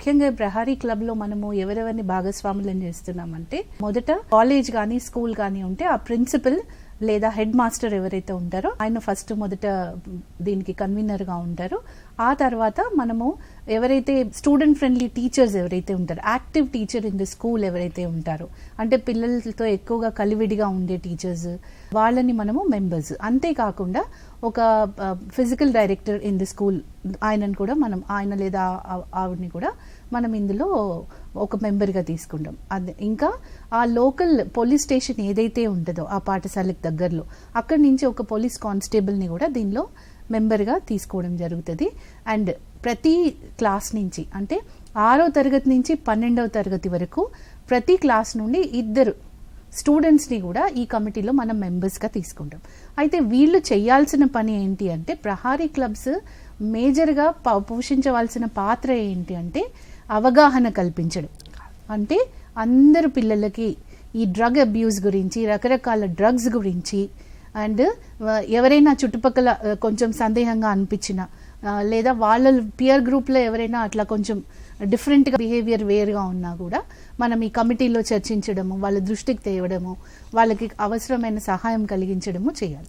ముఖ్యంగా ప్రహారీ క్లబ్ లో మనము ఎవరెవరిని భాగస్వాములను చేస్తున్నామంటే, మొదట కాలేజ్ కానీ స్కూల్ కానీ ఉంటే ఆ ప్రిన్సిపల్ లేదా హెడ్ మాస్టర్ ఎవరైతే ఉంటారో ఆయన ఫస్ట్ మొదట దీనికి కన్వీనర్ గా ఉంటారు. ఆ తర్వాత మనము ఎవరైతే స్టూడెంట్ ఫ్రెండ్లీ టీచర్స్ ఎవరైతే ఉంటారో, active teacher in the school ఎవరైతే ఉంటారో, అంటే పిల్లలతో ఎక్కువగా కలివిడిగా ఉండే టీచర్స్, వాళ్ళని మనము మెంబర్స్. అంతేకాకుండా ఒక physical director in the school, ఆయనను కూడా మనం, ఆయన లేదా ఆవిడని కూడా మనం ఇందులో ఒక మెంబర్గా తీసుకుంటాం. అది ఇంకా ఆ లోకల్ పోలీస్ స్టేషన్ ఏదైతే ఉంటుందో ఆ పాఠశాలకు దగ్గరలో, అక్కడి నుంచి ఒక పోలీస్ కానిస్టేబుల్ని కూడా దీనిలో మెంబర్గా తీసుకోవడం జరుగుతుంది. అండ్ ప్రతి క్లాస్ నుంచి, అంటే 6వ తరగతి నుంచి 12వ తరగతి వరకు ప్రతి క్లాస్ నుండి 2 స్టూడెంట్స్ని కూడా ఈ కమిటీలో మనం మెంబర్స్గా తీసుకుంటాం. అయితే వీళ్ళు చేయాల్సిన పని ఏంటి అంటే, ప్రహారీ క్లబ్స్ మేజర్గా పోషించవలసిన పాత్ర ఏంటి అంటే అవగాహన కల్పించడం. అంటే అందరు పిల్లలకి ఈ డ్రగ్ అబ్యూస్ గురించి, రకరకాల డ్రగ్స్ గురించి, అండ్ ఎవరైనా చుట్టుపక్కల కొంచెం సందేహంగా అనిపించిన, లేదా వాళ్ళ పియర్ గ్రూప్లో ఎవరైనా అట్లా కొంచెం డిఫరెంట్గా బిహేవియర్ వేరుగా ఉన్నా కూడా మనం ఈ కమిటీలో చర్చించడము, వాళ్ళ దృష్టికి తేవడము, వాళ్ళకి అవసరమైన సహాయం కలిగించడము చేయాలి.